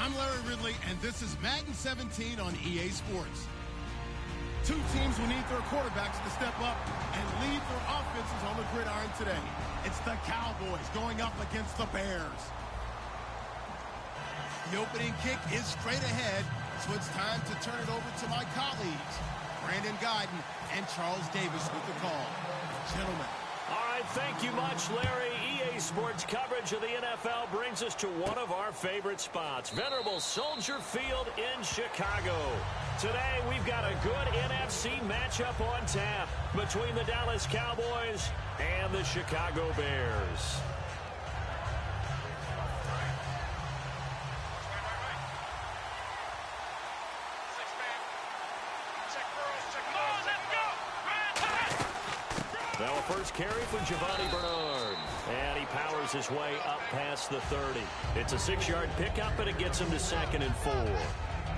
I'm Larry Ridley, and this is Madden 17 on EA Sports. Two teams will need their quarterbacks to step up and lead their offenses on the gridiron today. It's the Cowboys going up against the Bears. The opening kick is straight ahead, so it's time to turn it over to my colleagues, Brandon Guyton and Charles Davis with the call. Gentlemen. All right, thank you much, Larry. EA Sports coverage of the NFL brings us to one of our favorite spots, venerable Soldier Field in Chicago. Today, we've got a good NFC matchup on tap between the Dallas Cowboys and the Chicago Bears. Now a first carry for Giovanni Bernard. And he powers his way up past the 30. It's a 6-yard pickup, and it gets him to 2nd and 4.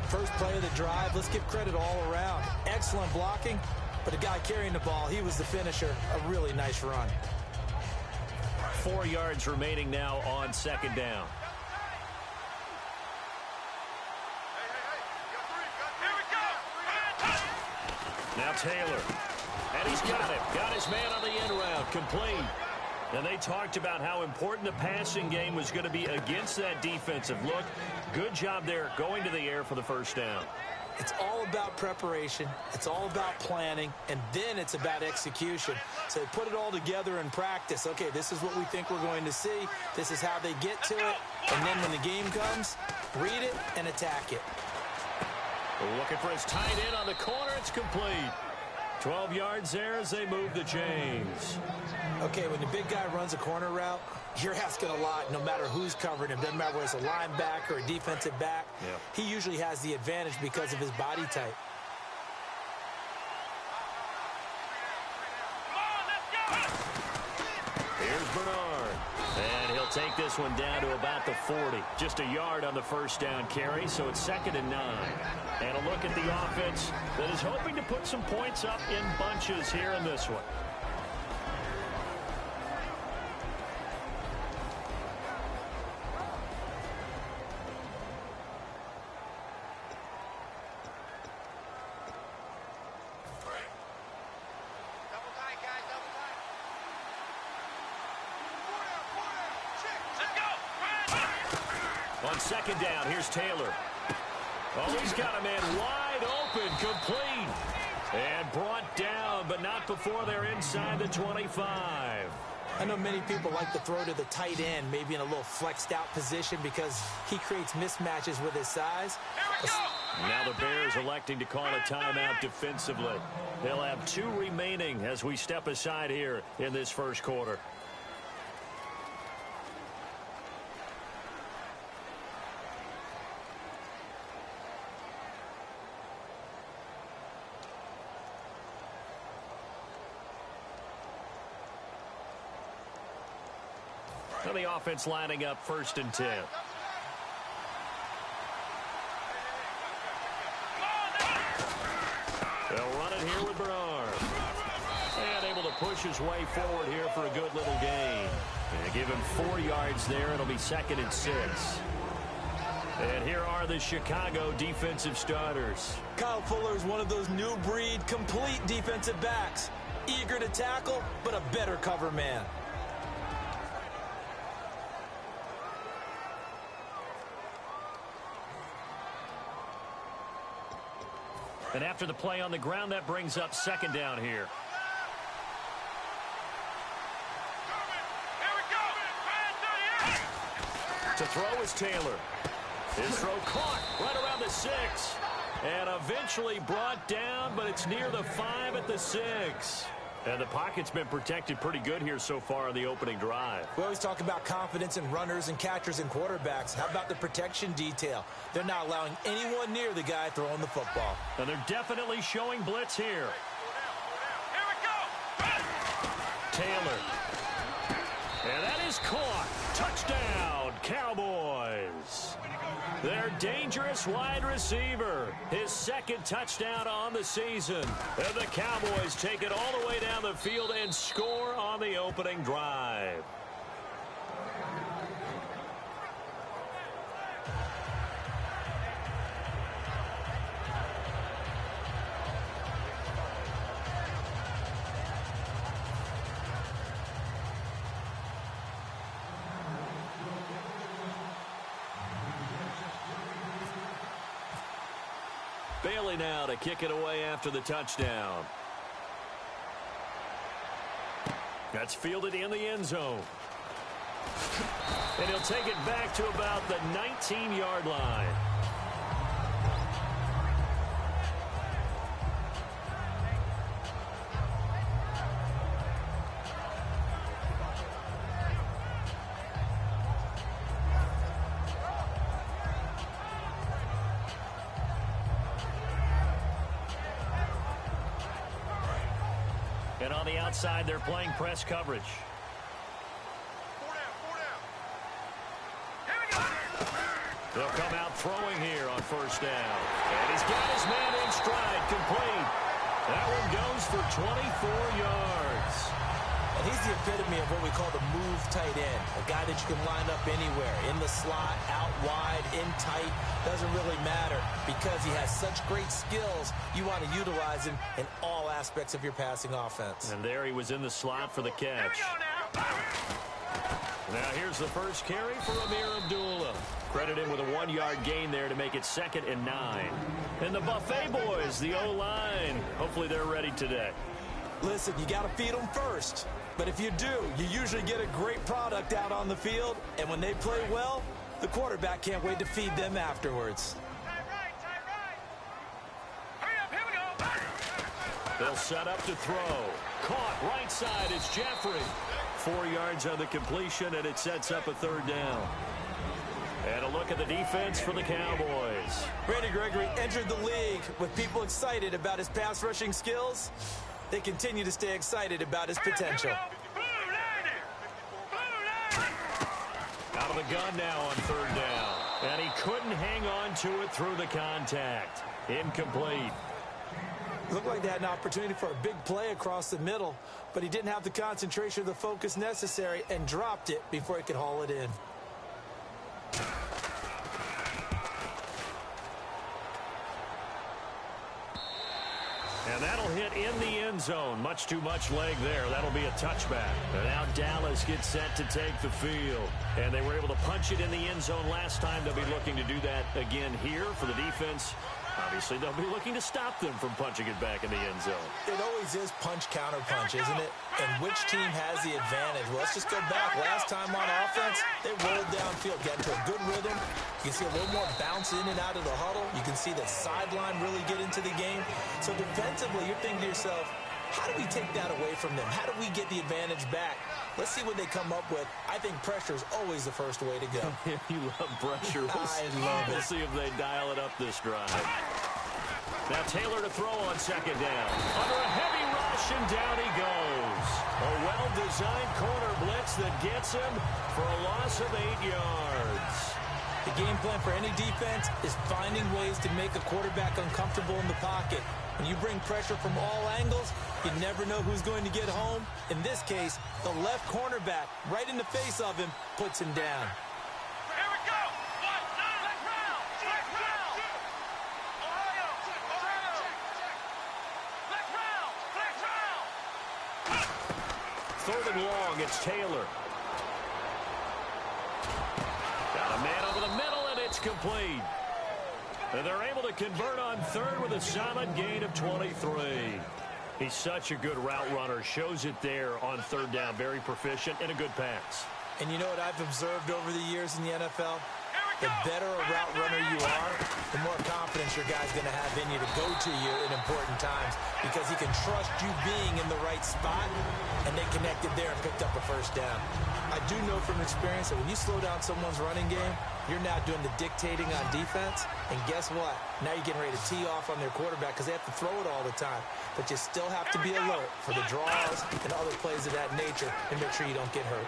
First play of the drive, let's give credit all around. Excellent blocking, but the guy carrying the ball, he was the finisher. A really nice run. 4 yards remaining now on 2nd down. Now Taylor. And he's got it. Got his man on the end route. Complete. And they talked about how important the passing game was going to be against that defensive look. Good job there going to the air for the first down. It's all about preparation. It's all about planning. And then it's about execution. So they put it all together in practice. Okay, this is what we think we're going to see. This is how they get to it. And then when the game comes, read it and attack it. Looking for his tight end on the corner. It's complete. 12 yards there as they move the chains. Okay, when the big guy runs a corner route, you're asking a lot no matter who's covering him. Doesn't matter whether it's a linebacker or a defensive back. Yep. He usually has the advantage because of his body type. Here's Bernard. And he'll take this one down to about the 40. Just a yard on the first down carry, so it's 2nd and 9. And a look at the offense that is hoping to put some points up in bunches here in this one. On 2nd down, here's Taylor. Oh, he's got a man wide open, complete. And brought down, but not before they're inside the 25. I know many people like to throw to the tight end, maybe in a little flexed out position because he creates mismatches with his size. Now the Bears electing to call a timeout defensively. They'll have 2 remaining as we step aside here in this first quarter. And the offense lining up 1st and 10. They'll run it here with Bernard. And able to push his way forward here for a good little gain. And give him 4 yards there. It'll be 2nd and 6. And here are the Chicago defensive starters. Kyle Fuller is one of those new breed, complete defensive backs. Eager to tackle, but a better cover man. And after the play on the ground, that brings up 2nd down here. To throw is Taylor. His throw caught right around the 6. And eventually brought down, but it's near the 5 at the 6. And the pocket's been protected pretty good here so far on the opening drive. We always talk about confidence in runners and catchers and quarterbacks. How about the protection detail? They're not allowing anyone near the guy throwing the football. And they're definitely showing blitz here. Taylor. And that is caught. Touchdown, Cowboys. Their dangerous wide receiver. His 2nd touchdown on the season. And the Cowboys take it all the way down the field and score on the opening drive. Bailey now to kick it away after the touchdown. That's fielded in the end zone. And he'll take it back to about the 19-yard line. And on the outside, they're playing press coverage. They'll come out throwing here on first down. And he's got his man in stride, complete. That one goes for 24 yards. And he's the epitome of what we call the move tight end. A guy that you can line up anywhere. In the slot, out wide, in tight. Doesn't really matter because he has such great skills. You want to utilize him in all aspects of your passing offense. And there he was in the slot for the catch. Now here's the first carry for Amir Abdullah. Credit him with a 1-yard gain there to make it 2nd and 9. And the Buffet boys, the O-line, hopefully they're ready today. Listen, you got to feed them first. But if you do, you usually get a great product out on the field. And when they play well, the quarterback can't wait to feed them afterwards. They'll set up to throw. Caught right side is Jeffrey. 4 yards on the completion, and it sets up a 3rd down. And a look at the defense for the Cowboys. Randy Gregory entered the league with people excited about his pass rushing skills. They continue to stay excited about his potential. Out of the gun now on 3rd down. And he couldn't hang on to it through the contact. Incomplete. Looked like they had an opportunity for a big play across the middle, but he didn't have the concentration or the focus necessary and dropped it before he could haul it in. And that'll hit in the end zone. Much too much leg there. That'll be a touchback. And now Dallas gets set to take the field. And they were able to punch it in the end zone last time. They'll be looking to do that again here for the defense. Obviously, they'll be looking to stop them from punching it back in the end zone. It always is punch-counter-punch, isn't it? And which team has the advantage? Well, let's just go back. Last time on offense, they rolled downfield, got into a good rhythm. You can see a little more bounce in and out of the huddle. You can see the sideline really get into the game. So defensively, you're thinking to yourself, how do we take that away from them? How do we get the advantage back? Let's see what they come up with. I think pressure is always the first way to go. You love pressure. I love it. We'll see if they dial it up this drive. Now Taylor to throw on 2nd down. Under a heavy rush, and down he goes. A well-designed corner blitz that gets him for a loss of 8 yards. The game plan for any defense is finding ways to make a quarterback uncomfortable in the pocket. When you bring pressure from all angles, you never know who's going to get home. In this case, the left cornerback, right in the face of him, puts him down. Here we go. Let's round. Let's round. 3rd and long, it's Taylor. Got a man over the middle, and it's complete. And they're able to convert on 3rd with a solid gain of 23. He's such a good route runner. Shows it there on 3rd down. Very proficient and a good pass. And you know what I've observed over the years in the NFL? The better a route runner you are, the more confidence your guy's going to have in you to go to you in important times because he can trust you being in the right spot, and they connected there and picked up a 1st down. I do know from experience that when you slow down someone's running game, you're now doing the dictating on defense, and guess what? Now you're getting ready to tee off on their quarterback because they have to throw it all the time. But you still have to be alert for the draws and other plays of that nature and make sure you don't get hurt.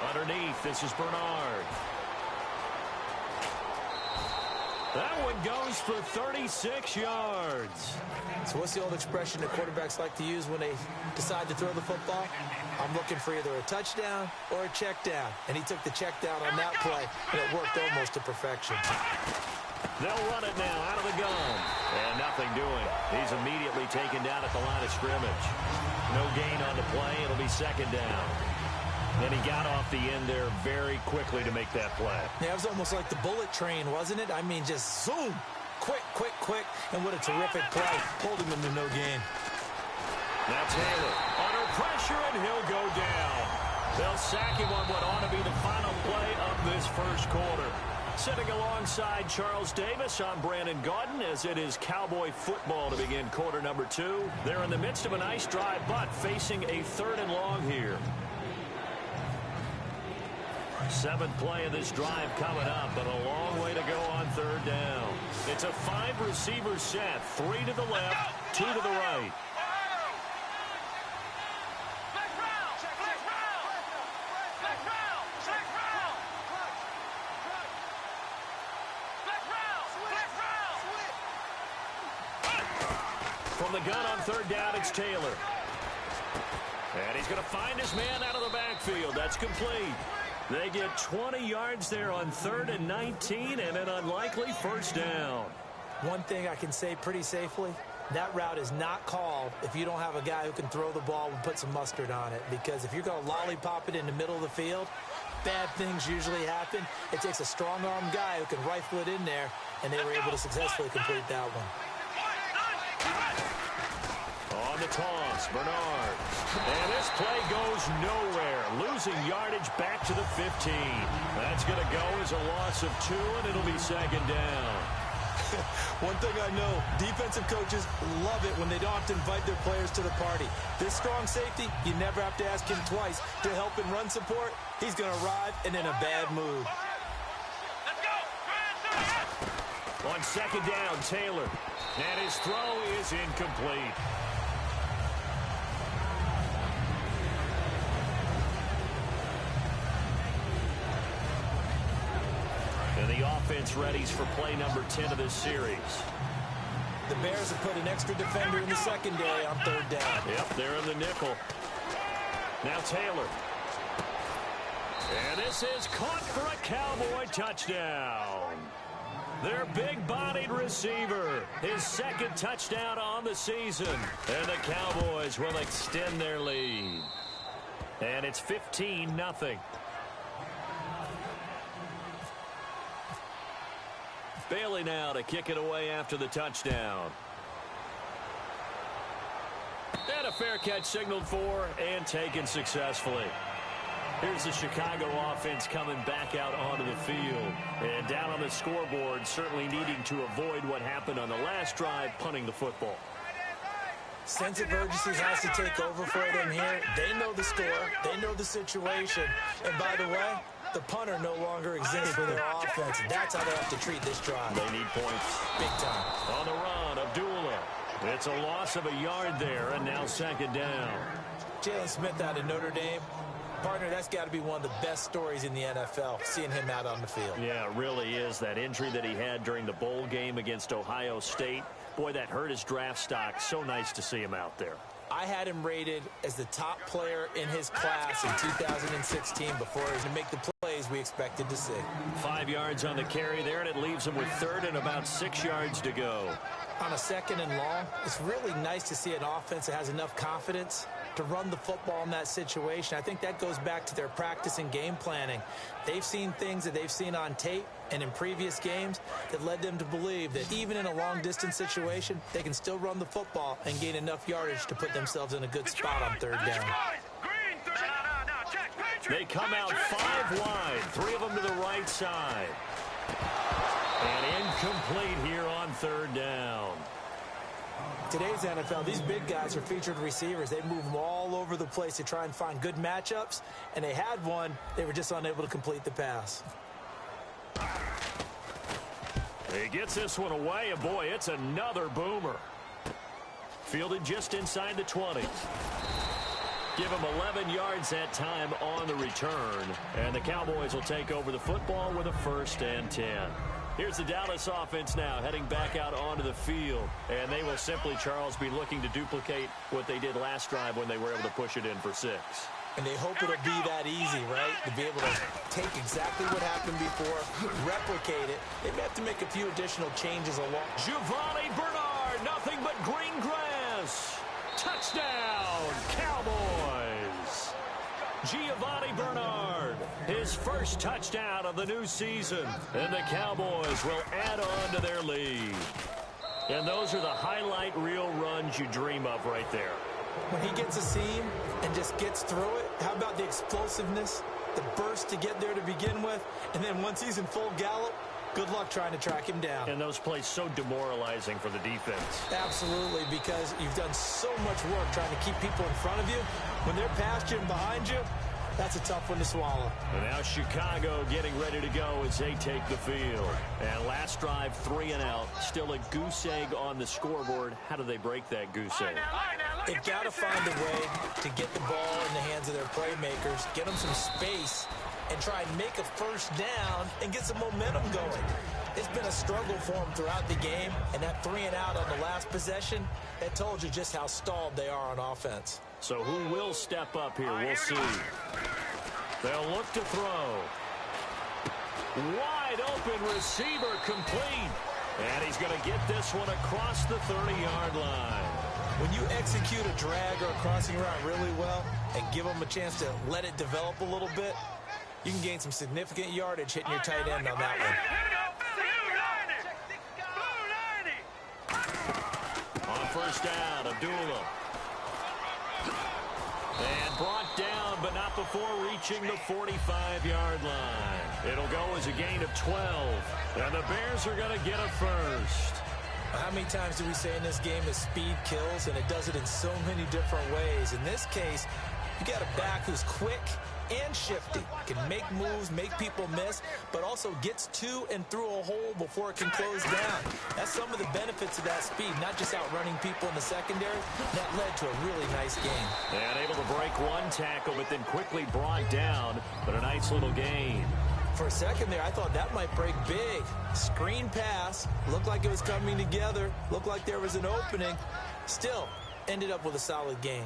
Underneath, this is Bernard. That one goes for 36 yards. So what's the old expression that quarterbacks like to use when they decide to throw the football? I'm looking for either a touchdown or a check down. And he took the check down on that play, and it worked almost to perfection. They'll run it now out of the gun. And nothing doing. He's immediately taken down at the line of scrimmage. No gain on the play. It'll be 2nd down. And he got off the end there very quickly to make that play. Yeah, it was almost like the bullet train, wasn't it? I mean, just zoom, Quick, and what a terrific play, holding them to no gain. Now Taylor under pressure, and he'll go down. They'll sack him on what ought to be the final play of this first quarter. Sitting alongside Charles Davis, I'm Brandon Gaudin as it is Cowboy football to begin quarter number 2. They're in the midst of a nice drive, but facing a 3rd and long here. 7th play of this drive coming up, but a long way to go on 3rd down. It's a 5-receiver set, 3 to the left, 2 to the right. From the gun on 3rd down, it's Taylor. And he's going to find his man out of the backfield. That's complete. They get 20 yards there on 3rd and 19 and an unlikely 1st down. One thing I can say pretty safely, that route is not called if you don't have a guy who can throw the ball and put some mustard on it. Because if you're going to lollipop it in the middle of the field, bad things usually happen. It takes a strong-arm guy who can rifle it in there, and they were able to successfully complete that one. On the toss, Bernard. And this play goes nowhere. Losing yardage back to the 15. That's going to go as a loss of 2, and it'll be 2nd down. One thing I know, defensive coaches love it when they don't have to invite their players to the party. This strong safety, you never have to ask him twice to help in run support. He's going to arrive and in a bad mood. On 2nd down, Taylor. And his throw is incomplete. And the offense readies for play number 10 of this series. The Bears have put an extra defender in the secondary on 3rd down. Yep, they're in the nickel. Now Taylor. And this is caught for a Cowboy touchdown. Their big-bodied receiver, his 2nd touchdown on the season. And the Cowboys will extend their lead. And it's 15-0. Bailey now to kick it away after the touchdown. And a fair catch signaled for and taken successfully. Here's the Chicago offense coming back out onto the field. And down on the scoreboard, certainly needing to avoid what happened on the last drive, punting the football. Sense of urgency has to take over for them here. They know the score. They know the situation. And by the way, the punter no longer exists for their offense. That's how they have to treat this drive. They need points. Big time. On the run, Abdullah. It's a loss of a yard there, and now 2nd down. Jalen Smith out of Notre Dame. Partner, that's got to be one of the best stories in the NFL, seeing him out on the field. Yeah, it really is. That injury that he had during the bowl game against Ohio State, boy, that hurt his draft stock. So nice to see him out there. I had him rated as the top player in his class in 2016 before he could make the plays we expected to see. 5 yards on the carry there, and it leaves him with 3rd and about 6 yards to go. On a 2nd and long, it's really nice to see an offense that has enough confidence to run the football in that situation. I think that goes back to their practice and game planning. They've seen things that they've seen on tape and in previous games that led them to believe that even in a long-distance situation, they can still run the football and gain enough yardage to put themselves in a good spot on 3rd down. They come out 5 wide, 3 of them to the right side. And incomplete here on 3rd down. Today's NFL, these big guys are featured receivers. They move them all over the place to try and find good matchups, and they had one. They were just unable to complete the pass. He gets this one away, and boy, it's another boomer. Fielded just inside the 20. Give him 11 yards that time on the return, and the Cowboys will take over the football with a 1st and 10. Here's the Dallas offense now heading back out onto the field. And they will simply, Charles, be looking to duplicate what they did last drive when they were able to push it in for 6. And they hope it'll be that easy, right? To be able to take exactly what happened before, replicate it. They may have to make a few additional changes along. Giovanni Bernard, nothing but green grass. Touchdown, Cowboys. Giovanni Bernard, his first touchdown of the new season. And the Cowboys will add on to their lead. And those are the highlight reel runs you dream of right there. When he gets a seam and just gets through it, how about the explosiveness, the burst to get there to begin with, and then once he's in full gallop, good luck trying to track him down. And those plays so demoralizing for the defense. Absolutely, because you've done so much work trying to keep people in front of you. When they're past you and behind you, that's a tough one to swallow. And now Chicago getting ready to go as they take the field. And last drive, 3 and out. Still a goose egg on the scoreboard. How do they break that goose egg? They've got to find a way to get the ball in the hands of their playmakers, get them some space, and try and make a first down and get some momentum going. It's been a struggle for them throughout the game, and that 3 and out on the last possession, that told you just how stalled they are on offense. So who will step up here? We'll see. They'll look to throw. Wide open receiver complete. And he's going to get this one across the 30-yard line. When you execute a drag or a crossing route really well and give them a chance to let it develop a little bit, you can gain some significant yardage hitting your tight end on that one. On first down, Abdullah. And brought down, but not before reaching the 45-yard line. It'll go as a gain of 12. And the Bears are going to get a first. How many times do we say in this game that speed kills, and it does it in so many different ways? In this case, you got a back who's quick and shifty, can make moves, make people miss, but also gets to and through a hole before it can close down. That's some of the benefits of that speed, not just outrunning people in the secondary. That led to a really nice game. And able to break one tackle, but then quickly brought down, but a nice little gain. For a second there, I thought that might break big. Screen pass, looked like it was coming together, looked like there was an opening. Still, ended up with a solid gain.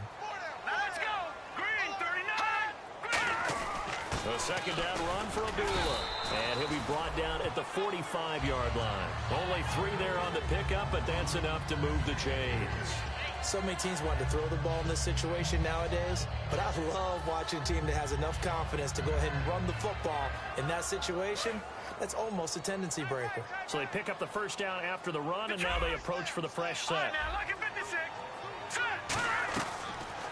Let's go! Green 39! A second down run for Abdullah. And he'll be brought down at the 45-yard line. Only 3 there on the pickup, but that's enough to move the chains. So many teams want to throw the ball in this situation nowadays, but I love watching a team that has enough confidence to go ahead and run the football. In that situation, that's almost a tendency breaker. So they pick up the first down after the run, and now they approach for the fresh set.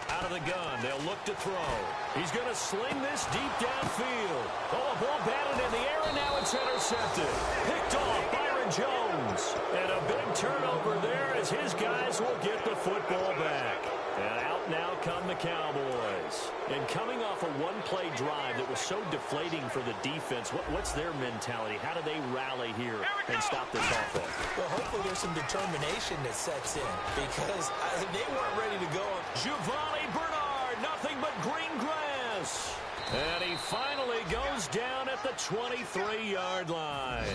Out of the gun, they'll look to throw. He's going to sling this deep downfield. Oh, a ball batted in the air, and now it's intercepted. Picked off Byron Jones. And a big turnover there as his guys will get the football back. And out now come the Cowboys. And coming off a one-play drive that was so deflating for the defense, what's their mentality? How do they rally here and stop this offense? Well, hopefully there's some determination that sets in because they weren't ready to go. Giovanni Bernard, nothing but green grass. And he finally goes down at the 23-yard line.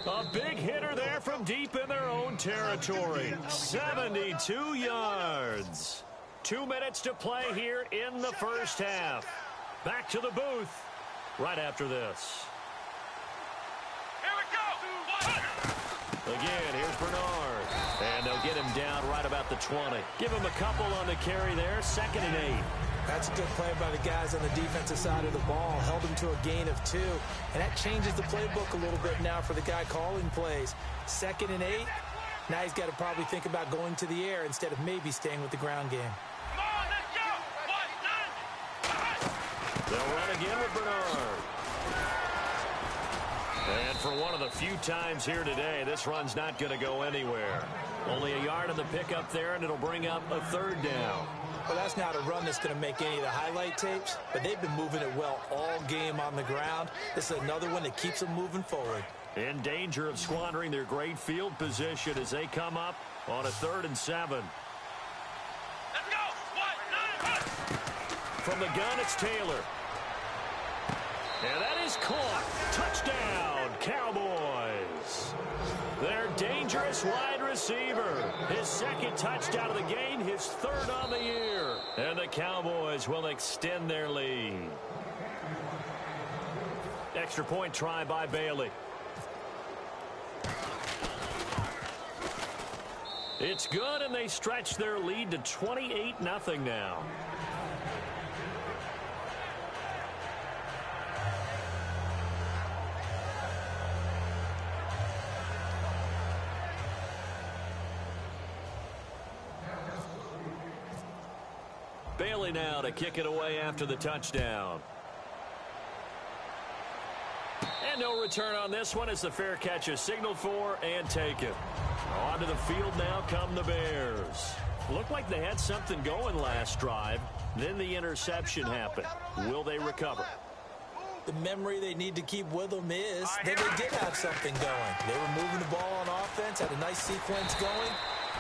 A big hitter there from deep in their own territory. 72 yards. 2 minutes to play here in the first half. Back to the booth right after this. Here we go! Again, here's Bernard. And they'll get him down right about the 20. Give him a couple on the carry there. 2nd and 8. That's a good play by the guys on the defensive side of the ball. Held him to a gain of 2. And that changes the playbook a little bit now for the guy calling plays. 2nd and 8. Now he's got to probably think about going to the air instead of maybe staying with the ground game. Come on, let's go! They'll run again with Bernard. And for one of the few times here today, this run's not going to go anywhere. Only a yard on the pickup there, and it'll bring up a 3rd down. Well, that's not a run that's going to make any of the highlight tapes, but they've been moving it well all game on the ground. This is another one that keeps them moving forward. In danger of squandering their great field position as they come up on a 3rd and 7. Let's go! 1, 9, 1! From the gun, it's Taylor. And that is caught. Touchdown, Cowboys. Their dangerous wide receiver. His 2nd touchdown of the game, his 3rd on the year. And the Cowboys will extend their lead. Extra point try by Bailey. It's good, and they stretch their lead to 28-0 now. Bailey now to kick it away after the touchdown. And no return on this one as the fair catch is signaled for and taken. Onto the field now come the Bears. Looked like they had something going last drive. Then the interception happened. Will they recover? The memory they need to keep with them is that they did have something going. They were moving the ball on offense, had a nice sequence going.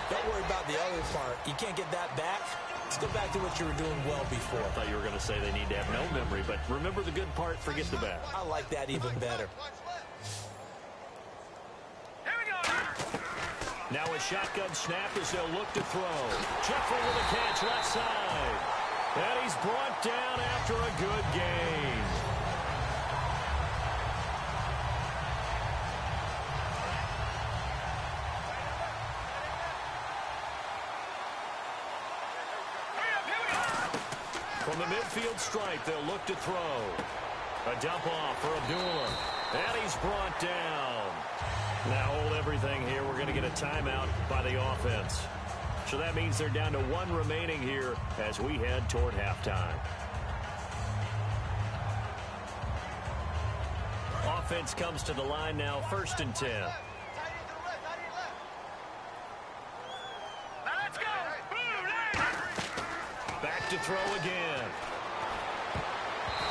Don't worry about the other part. You can't get that back. Let's go back to what you were doing well before. I thought you were going to say they need to have no memory, but remember the good part, forget the bad. I like that even better. Now a shotgun snap as they'll look to throw. Jeffrey with a catch left side. And he's brought down after a good game. From the midfield stripe, they'll look to throw. A dump off for Abdullah. And he's brought down. Now hold everything here. We're going to get a timeout by the offense. So that means they're down to one remaining here as we head toward halftime. Offense comes to the line now, 1st and 10. Back to throw again.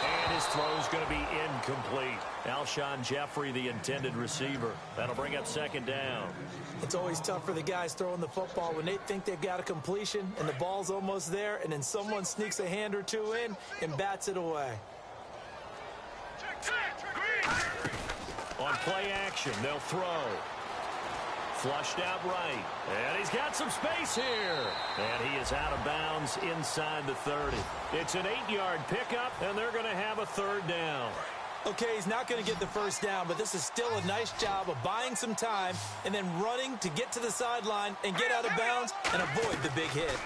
And his throw's going to be incomplete. Alshon Jeffrey, the intended receiver. That'll bring up 2nd down. It's always tough for the guys throwing the football when they think they've got a completion and the ball's almost there, and then someone sneaks a hand or two in and bats it away. On play action, they'll throw. Flushed out right. And he's got some space here. And he is out of bounds inside the 30. It's an 8-yard pickup, and they're going to have a 3rd down. Okay, he's not going to get the 1st down, but this is still a nice job of buying some time and then running to get to the sideline and get out of bounds and avoid the big hit.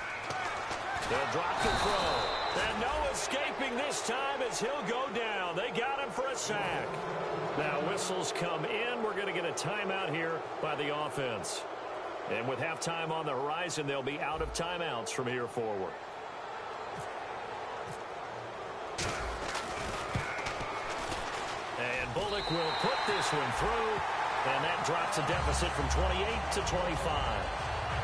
They'll drop the throw. And no escaping this time as he'll go down. They got him for a sack. Now whistles come in. We're going to get a timeout here by the offense. And with halftime on the horizon, they'll be out of timeouts from here forward. And Bullock will put this one through. And that drops a deficit from 28 to 25.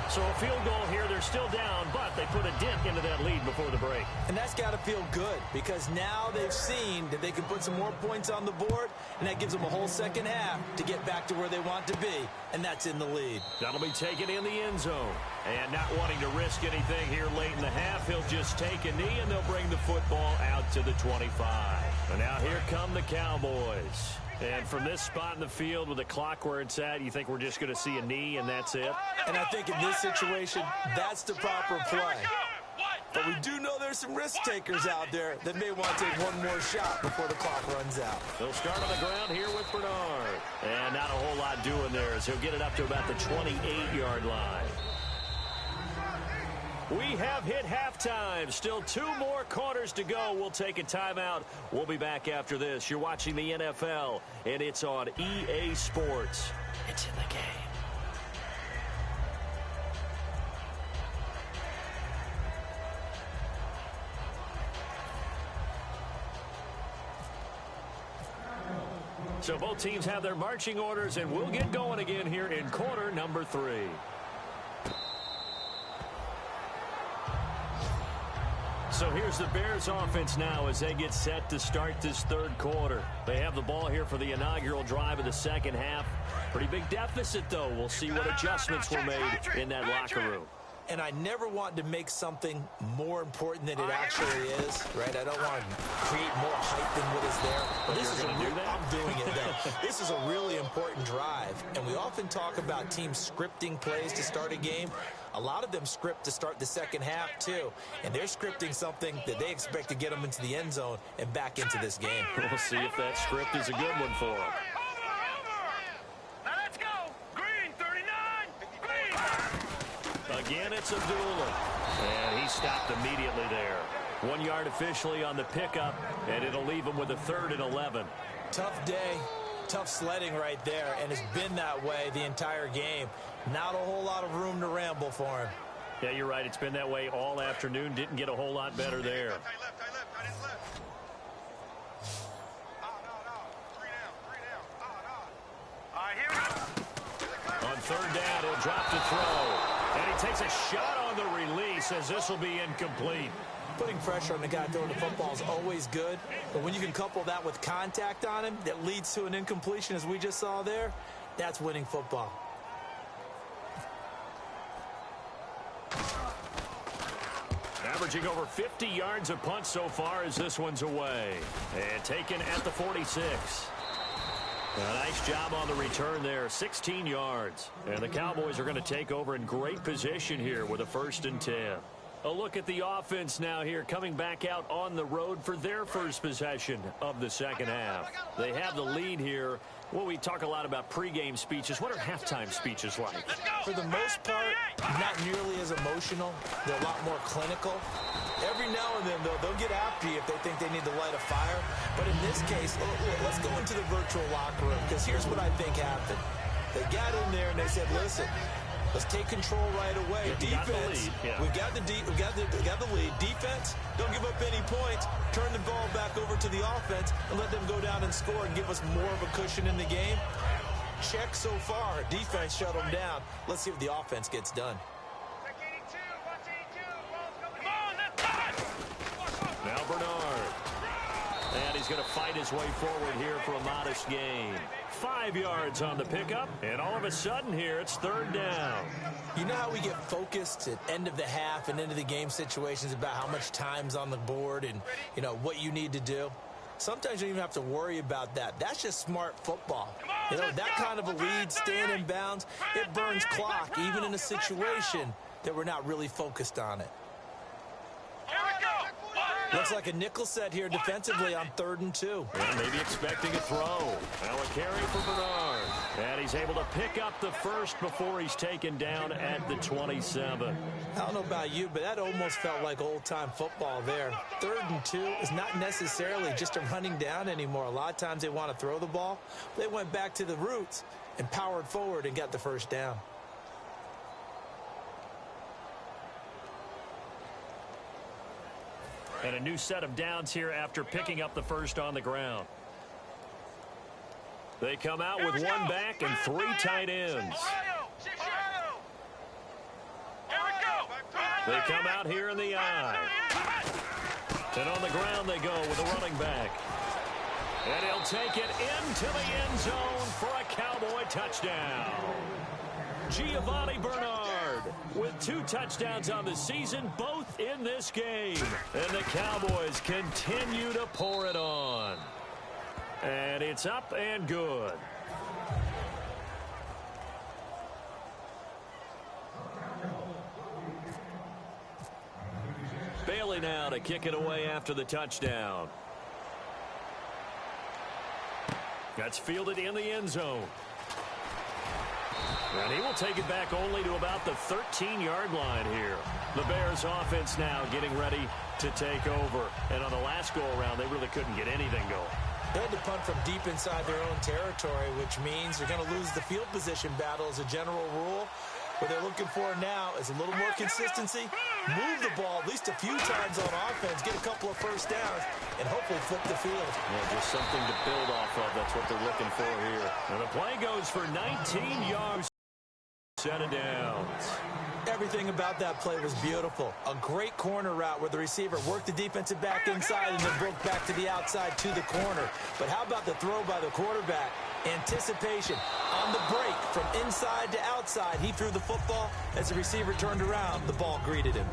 So a field goal here. They're still down, but they put a dent into that lead before the break. And that's got to feel good because now they've seen that they can put some more points on the board, and that gives them a whole 2nd half to get back to where they want to be, and that's in the lead. That'll be taken in the end zone. And not wanting to risk anything here late in the half, he'll just take a knee, and they'll bring the football out to the 25. And now here come the Cowboys. And from this spot in the field with the clock where it's at, you think we're just going to see a knee and that's it? And I think in this situation, that's the proper play. But we do know there's some risk takers out there that may want to take one more shot before the clock runs out. They'll start on the ground here with Bernard. And not a whole lot doing there as he'll get it up to about the 28-yard line. We have hit halftime. Still 2 more quarters to go. We'll take a timeout. We'll be back after this. You're watching the NFL, and it's on EA Sports. It's in the game. So both teams have their marching orders, and we'll get going again here in quarter number 3. So here's the Bears offense now as they get set to start this 3rd quarter. They have the ball here for the inaugural drive of the 2nd half. Pretty big deficit, though. We'll see what adjustments were made in that locker room. And I never want to make something more important than it actually is, right? I don't want to create more hype than what is there. But this is I'm doing it, though. This is a really important drive. And we often talk about teams scripting plays to start a game. A lot of them script to start the 2nd half, too. And they're scripting something that they expect to get them into the end zone and back into this game. We'll see if that script is a good one for them. Now let's go. Green, 39. Green. Again, it's Abdullah. And he stopped immediately there. 1 yard officially on the pickup, and it'll leave him with a 3rd and 11. Tough day. Tough sledding right there, and it's been that way the entire game. Not a whole lot of room to ramble for him. Yeah, you're right. It's been that way all afternoon. Didn't get a whole lot better there. On third down, he'll drop to throw. And he takes a shot on the release as this will be incomplete. Putting pressure on the guy throwing the football is always good, but when you can couple that with contact on him that leads to an incompletion, as we just saw there, that's winning football. Averaging over 50 yards a punt so far as this one's away. And taken at the 46. A nice job on the return there, 16 yards. And the Cowboys are going to take over in great position here with a 1st and 10. A look at the offense now here, coming back out on the road for their first possession of the second half. They have the lead here. Well, we talk a lot about pregame speeches. What are halftime speeches like? For the most part, not nearly as emotional. They're a lot more clinical. Every now and then, though, they'll get after you if they think they need to light a fire. But in this case, let's go into the virtual locker room, because here's what I think happened. They got in there and they said, listen, let's take control right away. Defense, we've got the lead. Defense, don't give up any points. Turn the ball back over to the offense and let them go down and score and give us more of a cushion in the game. Check so far. Defense shut them down. Let's see if the offense gets done. Now Bernard. And he's going to fight his way forward here for a modest gain. 5 yards on the pickup, and all of a sudden here, it's 3rd down. You know how we get focused at end of the half and into the game situations about how much time's on the board and, you know, what you need to do? Sometimes you don't even have to worry about that. That's just smart football. You know, that kind of a lead, staying in bounds, it burns clock, even in a situation that we're not really focused on it. Looks like a nickel set here defensively on 3rd and 2. And maybe expecting a throw. Now a carry for Bernard. And he's able to pick up the first before he's taken down at the 27. I don't know about you, but that almost felt like old-time football there. 3rd and 2 is not necessarily just a running down anymore. A lot of times they want to throw the ball. They went back to the roots and powered forward and got the first down. And a new set of downs here after picking up the first on the ground. They come out with one back and 3 tight ends. They come out here in the I. And on the ground they go with a running back. And he'll take it into the end zone for a Cowboy touchdown. Giovanni Bernard with 2 touchdowns on the season, both in this game. And the Cowboys continue to pour it on. And it's up and good. Bailey now to kick it away after the touchdown. That's fielded in the end zone. And he will take it back only to about the 13-yard line here. The Bears offense now getting ready to take over. And on the last go-around, they really couldn't get anything going. They had to punt from deep inside their own territory, which means they're going to lose the field position battle as a general rule. What they're looking for now is a little more consistency, move the ball at least a few times on offense, get a couple of first downs, and hopefully flip the field. Yeah, just something to build off of. That's what they're looking for here. And the play goes for 19 yards. Set of downs. Everything about that play was beautiful. A great corner route where the receiver worked the defensive back inside and then broke back to the outside to the corner. But how about the throw by the quarterback? Anticipation on the break from inside to outside. He threw the football. As the receiver turned around, the ball greeted him.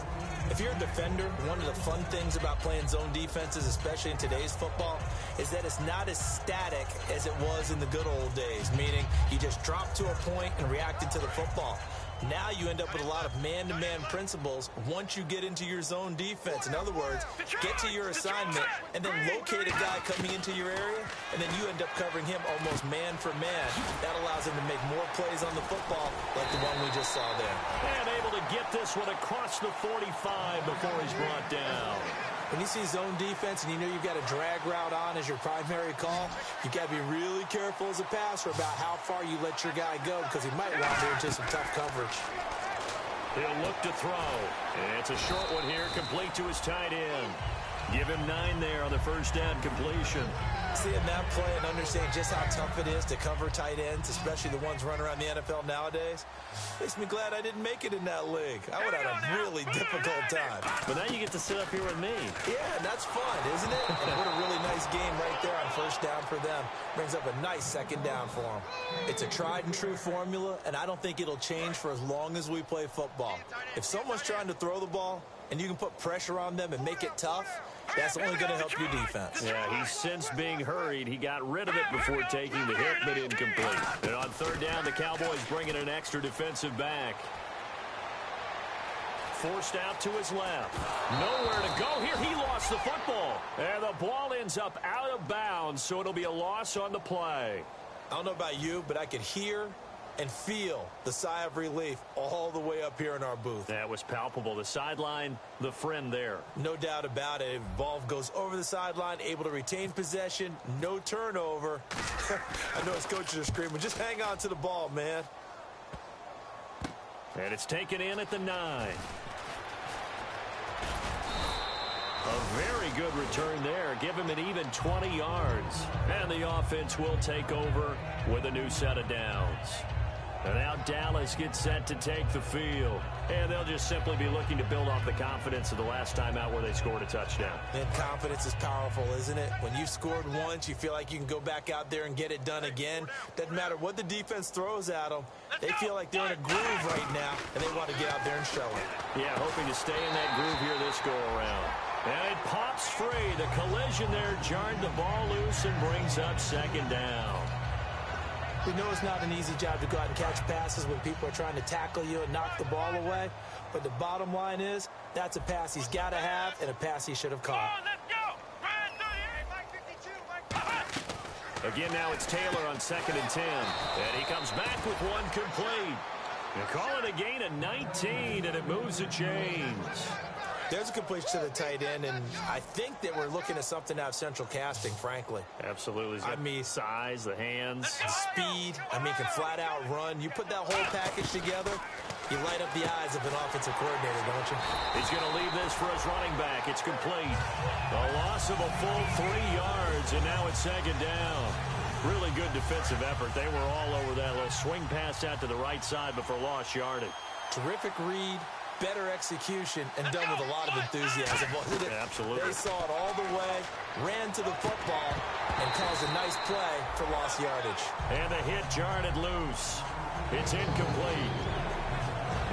If you're a defender, one of the fun things about playing zone defenses, especially in today's football, is that it's not as static as it was in the good old days, meaning you just dropped to a point and reacted to the football. Now you end up with a lot of man-to-man principles once you get into your zone defense. In other words, get to your assignment and then locate a guy coming into your area, and then you end up covering him almost man for man. That allows him to make more plays on the football like the one we just saw there. And able to get this one across the 45 before he's brought down. When you see zone defense and you know you've got a drag route on as your primary call, you've got to be really careful as a passer about how far you let your guy go because he might wander into some tough coverage. He'll look to throw. And it's a short one here, complete to his tight end. Give him 9 there on the first down completion. Seeing that play and understanding just how tough it is to cover tight ends, especially the ones running around the NFL nowadays, makes me glad I didn't make it in that league. I would have had a really difficult time. But now you get to sit up here with me. Yeah, and that's fun, isn't it? And what a really nice game right there on first down for them. Brings up a nice second down for them. It's a tried and true formula, and I don't think it'll change for as long as we play football. If someone's trying to throw the ball and you can put pressure on them and make it tough, that's only going to help your defense. Yeah, he's since being hurried. He got rid of it before taking the hit, but incomplete. And on third down, the Cowboys bring in an extra defensive back. Forced out to his left. Nowhere to go here. He lost the football. And the ball ends up out of bounds, so it'll be a loss on the play. I don't know about you, but I could hear and feel the sigh of relief all the way up here in our booth. That was palpable. The sideline, the friend there. No doubt about it. Ball goes over the sideline, able to retain possession, no turnover. I know his coaches are screaming, just hang on to the ball, man. And it's taken in at the 9. A very good return there. Give him an even 20 yards. And the offense will take over with a new set of downs. And now Dallas gets set to take the field. And they'll just simply be looking to build off the confidence of the last time out where they scored a touchdown. And confidence is powerful, isn't it? When you've scored once, you feel like you can go back out there and get it done again. Doesn't matter what the defense throws at them. They feel like they're in a groove right now, and they want to get out there and show it. Yeah, hoping to stay in that groove here this go-around. And it pops free. The collision there jarred the ball loose and brings up second down. We know it's not an easy job to go out and catch passes when people are trying to tackle you and knock the ball away. But the bottom line is, that's a pass he's got to have and a pass he should have caught. Again, now it's Taylor on 2nd and 10. And he comes back with one complete. They call it a gain of 19, and it moves the chains. There's a completion to the tight end, and I think that we're looking at something out of central casting, frankly. Absolutely. I mean, size, the hands. The speed. I mean, can flat out run. You put that whole package together, you light up the eyes of an offensive coordinator, don't you? He's going to leave this for his running back. It's complete. A loss of a full 3 yards, and now it's second down. Really good defensive effort. They were all over that little swing pass out to the right side before lost yardage. Terrific read. Better execution, and done with a lot of enthusiasm, wasn't it? Yeah, absolutely. They saw it all the way, ran to the football, and caused a nice play for lost yardage. And the hit jarred it loose. It's incomplete.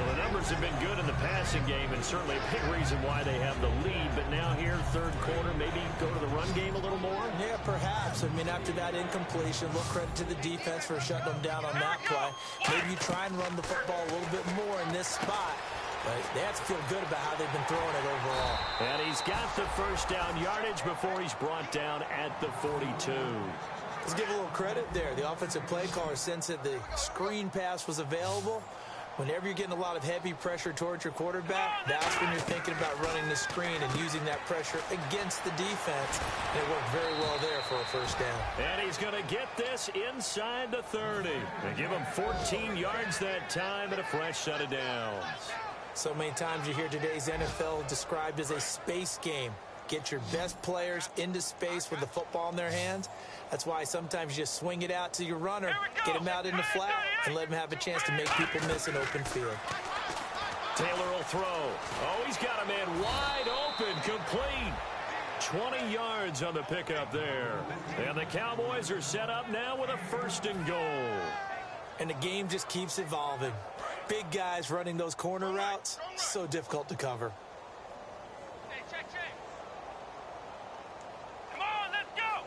Well, the numbers have been good in the passing game, and certainly a big reason why they have the lead. But now here, third quarter, maybe go to the run game a little more? Yeah, perhaps. I mean, after that incompletion, little credit to the defense for shutting them down on that play. Maybe you try and run the football a little bit more in this spot. But they have to feel good about how they've been throwing it overall. And he's got the first down yardage before he's brought down at the 42. Let's give a little credit there. The offensive play caller sensed that the screen pass was available. Whenever you're getting a lot of heavy pressure towards your quarterback, that's when you're thinking about running the screen and using that pressure against the defense. And it worked very well there for a first down. And he's going to get this inside the 30. They give him 14 yards that time and a fresh set of downs. So many times you hear today's NFL described as a space game. Get your best players into space with the football in their hands. That's why sometimes you just swing it out to your runner, get him out in the flat, and let him have a chance to make people miss an open field. Taylor will throw. Oh, he's got a man wide open, complete. 20 yards on the pickup there. And the Cowboys are set up now with a 1st and goal. And the game just keeps evolving. Big guys running those corner routes, so difficult to cover. Come on, let's go.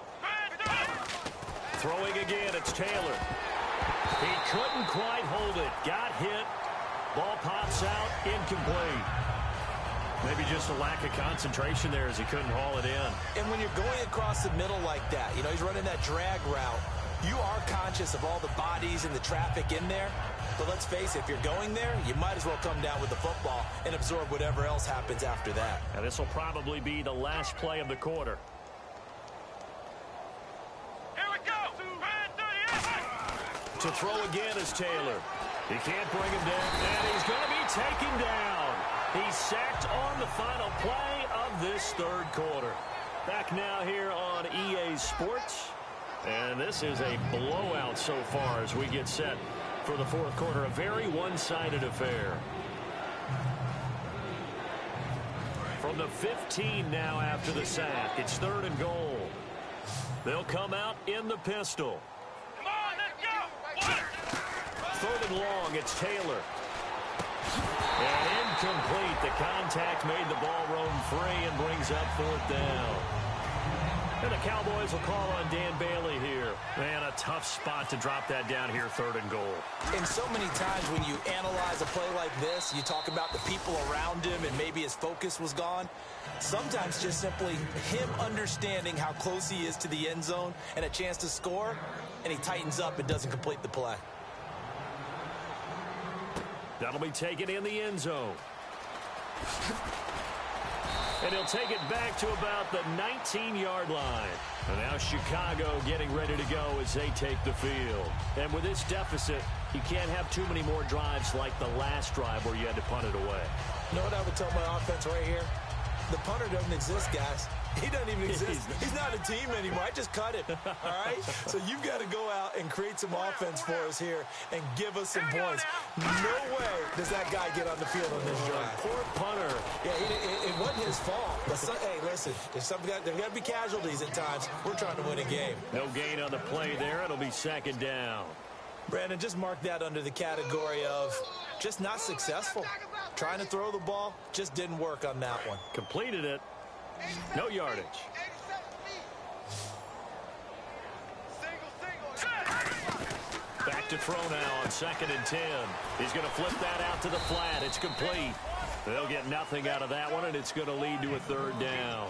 Throwing again, it's Taylor. He couldn't quite hold it. Got hit. Ball pops out, incomplete. Maybe just a lack of concentration there as he couldn't haul it in. And when you're going across the middle like that, you know, he's running that drag route, you are conscious of all the bodies and the traffic in there. But let's face it, if you're going there, you might as well come down with the football and absorb whatever else happens after that. And this will probably be the last play of the quarter. Here we go. To throw again is Taylor. He can't bring him down, and he's going to be taken down. He's sacked on the final play of this third quarter. Back now here on EA Sports. And this is a blowout so far as we get set for the fourth quarter. A very one-sided affair. From the 15 now after the sack. It's 3rd and goal. They'll come out in the pistol. Come on, let's go. 3rd and long, it's Taylor. And incomplete. The contact made the ball roam free and brings up 4th down. And the Cowboys will call on Dan Bailey here. Man, a tough spot to drop that down here, 3rd and goal. And so many times when you analyze a play like this, you talk about the people around him and maybe his focus was gone. Sometimes just simply him understanding how close he is to the end zone and a chance to score, and he tightens up and doesn't complete the play. That'll be taken in the end zone. And he'll take it back to about the 19-yard line. And now Chicago getting ready to go as they take the field. And with this deficit, you can't have too many more drives like the last drive where you had to punt it away. You know what I would tell my offense right here? The punter doesn't exist, guys. He doesn't even exist. He's not a team anymore. I just cut it, all right? So you've got to go out and create some offense for us here and give us some points. No way does that guy get on the field on this drive. Poor punter. Yeah, it wasn't his fault. But hey, listen, there's got to be casualties at times. We're trying to win a game. No gain on the play there. It'll be 2nd down. Brandon, just mark that under the category of just not successful. Trying to throw the ball, just didn't work on that one. Completed it. No yardage. Back to throw now on 2nd and 10. He's going to flip that out to the flat. It's complete. They'll get nothing out of that one, and it's going to lead to a 3rd down.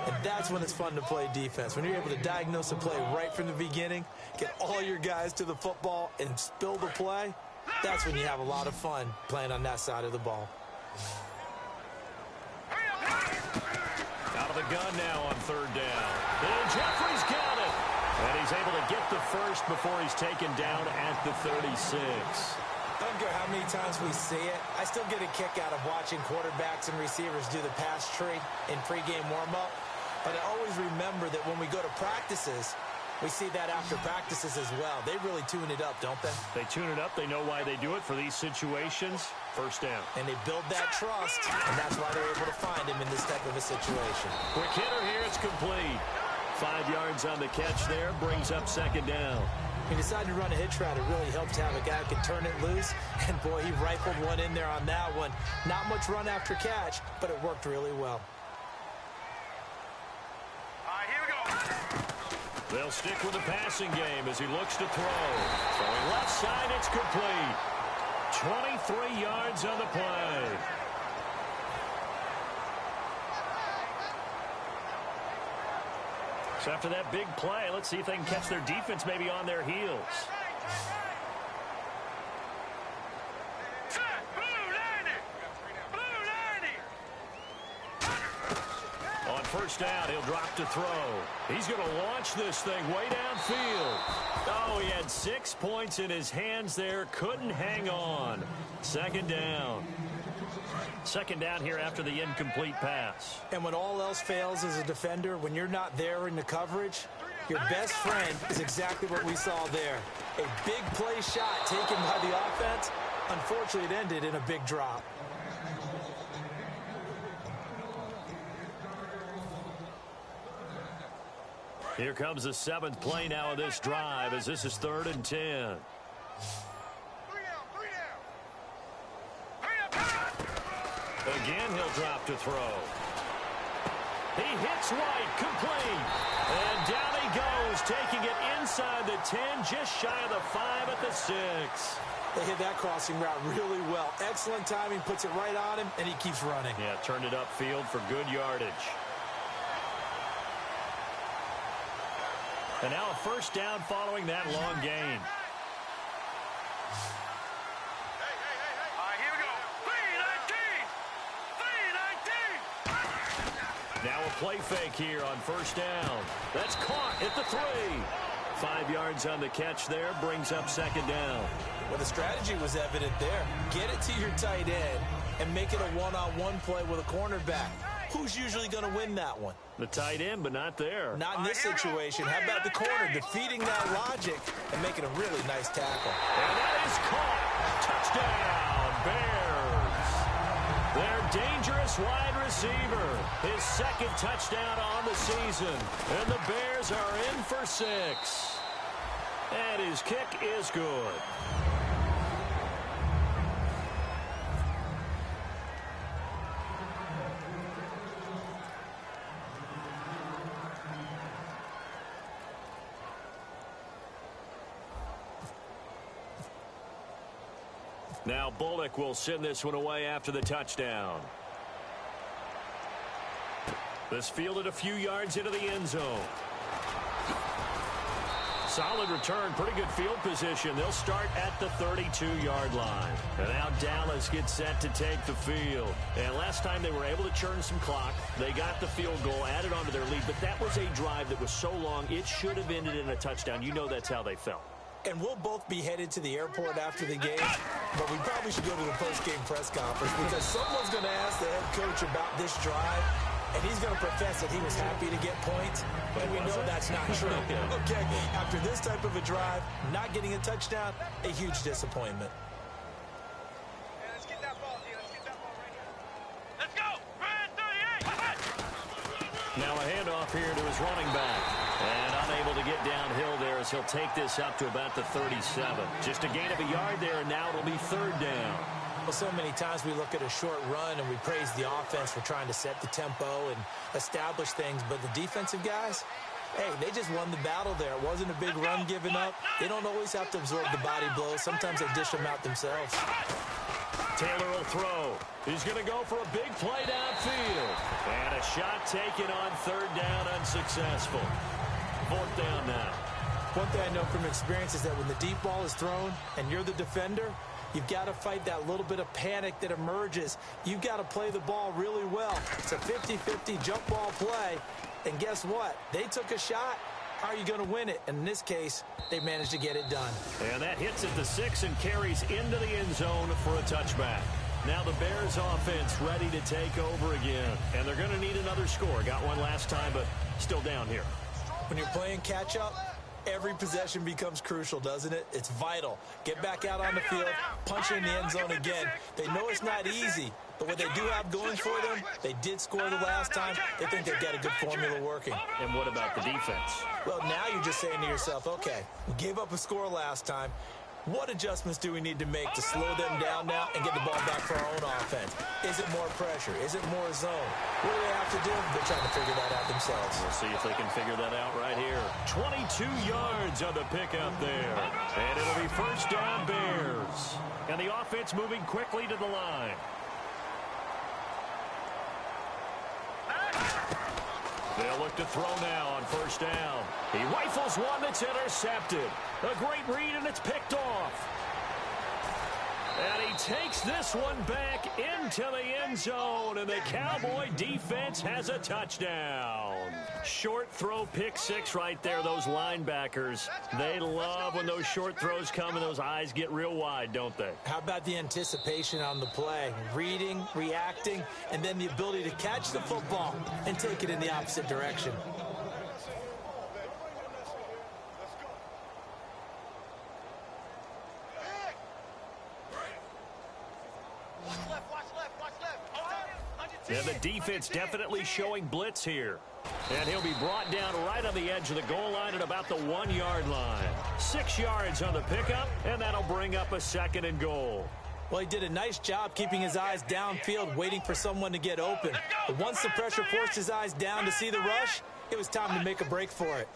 And that's when it's fun to play defense. When you're able to diagnose a play right from the beginning, get all your guys to the football, and spill the play, that's when you have a lot of fun playing on that side of the ball. Out of the gun now on 3rd down. And Jeffrey's got it. And he's able to get the first before he's taken down at the 36. I don't care how many times we see it. I still get a kick out of watching quarterbacks and receivers do the pass tree in pregame warm-up. But I always remember that when we go to practices, we see that after practices as well. They really tune it up, don't they? They tune it up. They know why they do it for these situations. 1st down. And they build that trust, and that's why they're able to find him in this type of a situation. Quick hitter here. It's complete. 5 yards on the catch there. Brings up 2nd down. He decided to run a hitch route. It really helped to have a guy who can turn it loose. And, boy, he rifled one in there on that one. Not much run after catch, but it worked really well. All right, here we go. They'll stick with the passing game as he looks to throw. Throwing left side, it's complete. 23 yards on the play. So after that big play, let's see if they can catch their defense maybe on their heels. On 1st down, he'll drop to throw. He's going to launch this thing way downfield. Oh, he had 6 points in his hands there. Couldn't hang on. 2nd down. 2nd down here after the incomplete pass. And when all else fails as a defender, when you're not there in the coverage, your best friend is exactly what we saw there. A big play shot taken by the offense. Unfortunately, it ended in a big drop. Here comes the 7th play now of this drive as this is 3rd and 10. Again, he'll drop to throw. He hits White, complete. And down he goes, taking it inside the 10, just shy of the 5 at the 6. They hit that crossing route really well. Excellent timing, puts it right on him, and he keeps running. Yeah, turned it upfield for good yardage. And now a 1st down following that long gain. Now a play fake here on 1st down. That's caught at the 3. 5 yards on the catch there, brings up second down. Well, the strategy was evident there. Get it to your tight end and make it a one-on-one play with a cornerback. Who's usually going to win that one? The tight end, but not there. Not in this situation. How about the corner defeating that logic and making a really nice tackle? And that is caught. Touchdown, Bears. Their dangerous wide receiver. His second touchdown on the season. And the Bears are in for 6. And his kick is good. Now Bullock will send this one away after the touchdown. This fielded a few yards into the end zone. Solid return, pretty good field position. They'll start at the 32-yard line. And now Dallas gets set to take the field. And last time they were able to churn some clock. They got the field goal, added on to their lead. But that was a drive that was so long, it should have ended in a touchdown. You know that's how they felt. And we'll both be headed to the airport after the game, but we probably should go to the post-game press conference because someone's going to ask the head coach about this drive, and he's going to profess that he was happy to get points, and we know that's not true. Okay, after this type of a drive, not getting a touchdown, a huge disappointment. Let's get that ball, D. Let's get that ball right here. Let's go! Red 38! Now a handoff here to his running back. And unable to get downhill there as he'll take this up to about the 37. Just a gain of a yard there, and now it'll be third down. Well, so many times we look at a short run and we praise the offense for trying to set the tempo and establish things, but the defensive guys, hey, they just won the battle there. It wasn't a big run given up. They don't always have to absorb the body blows. Sometimes they dish them out themselves. Taylor will throw. He's going to go for a big play downfield. And a shot taken on third down, unsuccessful. Fourth down now. One thing I know from experience is that when the deep ball is thrown and you're the defender, you've got to fight that little bit of panic that emerges. You've got to play the ball really well. It's a 50-50 jump ball play. And guess what? They took a shot. How are you going to win it? And in this case, they managed to get it done. And that hits at the 6 and carries into the end zone for a touchback. Now the Bears offense ready to take over again. And they're going to need another score. Got one last time, but still down here. When you're playing catch-up, every possession becomes crucial, doesn't it? It's vital. Get back out on the field, punch in the end zone again. They know it's not easy, but what they do have going for them, they did score the last time. They think they've got a good formula working. And what about the defense? Well, now you're just saying to yourself, okay, we gave up a score last time. What adjustments do we need to make to slow them down now and get the ball back for our own offense? Is it more pressure? Is it more zone? What do they have to do? They're trying to figure that out themselves. We'll see if they can figure that out right here. 22 yards on the pickup there. And it'll be first down Bears. And the offense moving quickly to the line. They'll look to throw now on first down. He rifles one that's intercepted. A great read, and it's picked off. And he takes this one back into the end zone, and the Cowboy defense has a touchdown. Short throw, pick six right there. Those linebackers, they love when those short throws come and those eyes get real wide, don't they? How about the anticipation on the play? Reading, reacting, and then the ability to catch the football and take it in the opposite direction. And the defense definitely showing blitz here. And he'll be brought down right on the edge of the goal line at about the 1-yard line. 6 yards on the pickup, and that'll bring up a second and goal. Well, he did a nice job keeping his eyes downfield, waiting for someone to get open. But once the pressure forced his eyes down to see the rush, it was time to make a break for it.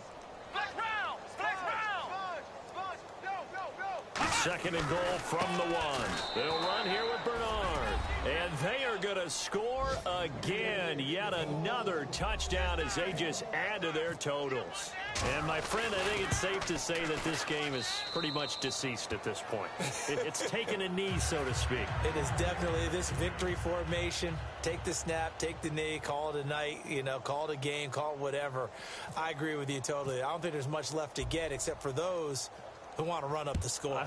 Second and goal from the 1. They'll run here with Bernard. And they are going to score again. Yet another touchdown as they just add to their totals. And, my friend, I think it's safe to say that this game is pretty much deceased at this point. It's taken a knee, so to speak. It is definitely this victory formation. Take the snap, take the knee, call it a night, call it a game, call it whatever. I agree with you totally. I don't think there's much left to get except for those who want to run up the score.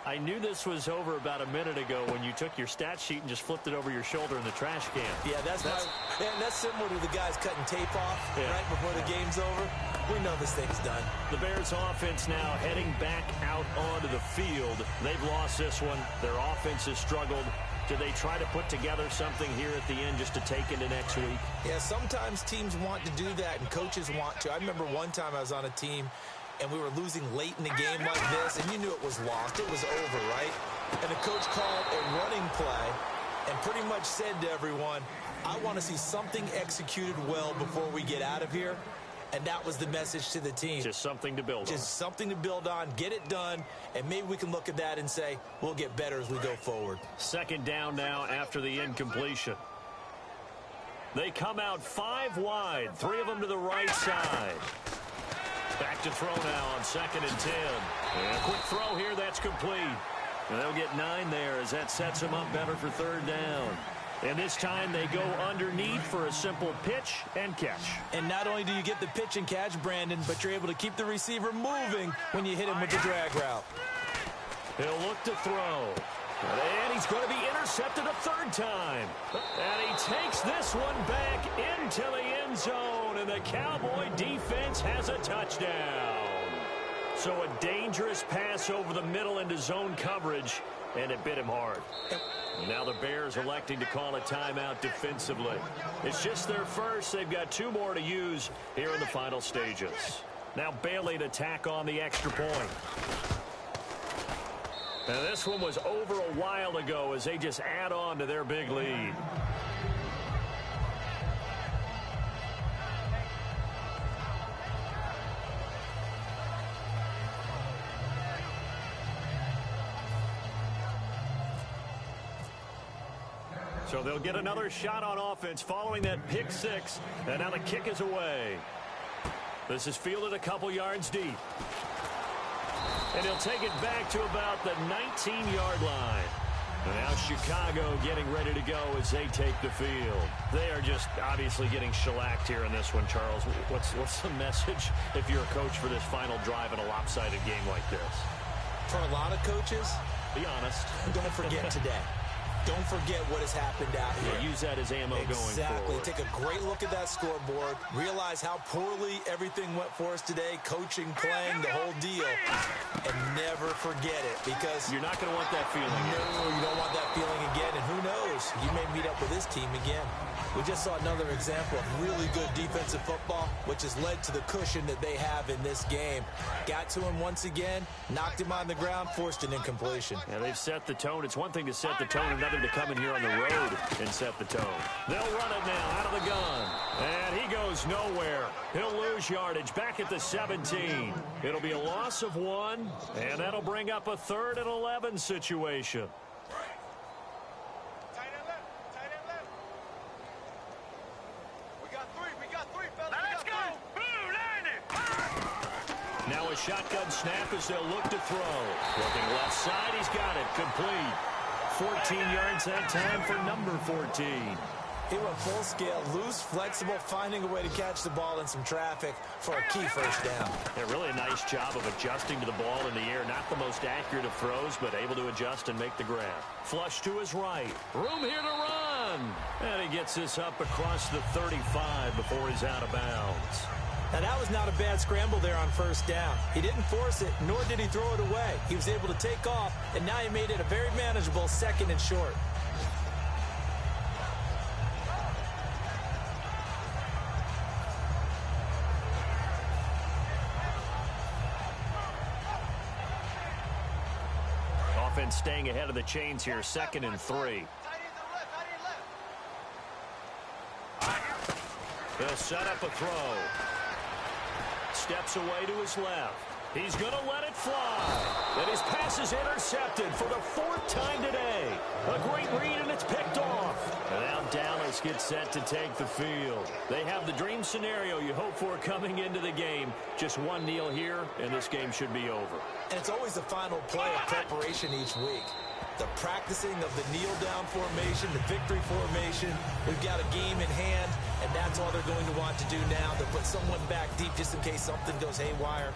I knew this was over about a minute ago when you took your stat sheet and just flipped it over your shoulder in the trash can. Yeah, that's similar to the guys cutting tape off right before the game's over. We know this thing's done. The Bears offense now heading back out onto the field. They've lost this one. Their offense has struggled. Do they try to put together something here at the end just to take into next week? Yeah, sometimes teams want to do that and coaches want to. I remember one time I was on a team and we were losing late in the game like this, and you knew it was lost. It was over, right? And the coach called a running play and pretty much said to everyone, I want to see something executed well before we get out of here. And that was the message to the team. Just something to build on. Just something to build on, get it done, and maybe we can look at that and say, we'll get better as we go forward. Second down now after the incompletion. They come out 5 wide, 3 of them to the right side. Back to throw now on 2nd and 10. And a quick throw here, that's complete. And they'll get 9 there as that sets them up better for 3rd down. And this time they go underneath for a simple pitch and catch. And not only do you get the pitch and catch, Brandon, but you're able to keep the receiver moving when you hit him with the drag route. He'll look to throw. And he's going to be intercepted a 3rd time. And he takes this one back into the end zone. And the Cowboy defense has a touchdown. So a dangerous pass over the middle into zone coverage. And it bit him hard. Now the Bears electing to call a timeout defensively. It's just their first. They've got 2 more to use here in the final stages. Now Bailey to tack on the extra point. And this one was over a while ago as they just add on to their big lead. So they'll get another shot on offense following that pick 6. And now the kick is away. This is fielded a couple yards deep. And he'll take it back to about the 19-yard line. And now Chicago getting ready to go as they take the field. They are just obviously getting shellacked here in this one, Charles. What's the message if you're a coach for this final drive in a lopsided game like this? For a lot of coaches, be honest. Don't forget today. Don't forget what has happened out here. Yeah, use that as ammo going forward. Take a great look at that scoreboard. Realize how poorly everything went for us today. Coaching, playing, the whole deal. And never forget it because you're not going to want that feeling again. No, you don't want that feeling again. And who knows? You may meet up with this team again. We just saw another example of really good defensive football, which has led to the cushion that they have in this game. Got to him once again, knocked him on the ground, forced an incompletion. Yeah, they've set the tone. It's one thing to set the tone, another to come in here on the road and set the tone. They'll run it now out of the gun. And he goes nowhere. He'll lose yardage back at the 17. It'll be a loss of 1, and that'll bring up a 3rd and 11 situation. Now a shotgun snap as they'll look to throw. Looking left side, he's got it. Complete. 14 yards that time for number 14. He went full scale, loose, flexible, finding a way to catch the ball in some traffic for a key 1st down. Yeah, really a nice job of adjusting to the ball in the air. Not the most accurate of throws, but able to adjust and make the grab. Flush to his right. Room here to run. And he gets this up across the 35 before he's out of bounds. Now, that was not a bad scramble there on 1st down. He didn't force it, nor did he throw it away. He was able to take off, and now he made it a very manageable 2nd and short. Offense staying ahead of the chains here, 2nd and 3. They'll set up a throw. Steps away to his left. He's going to let it fly. And his pass is intercepted for the 4th time today. A great read, and it's picked off. And now Dallas gets set to take the field. They have the dream scenario you hope for coming into the game. Just one kneel here, and this game should be over. And it's always the final play of preparation each week. The practicing of the kneel-down formation, the victory formation. We've got a game in hand, and that's all they're going to want to do now. They'll put someone back deep just in case something goes haywire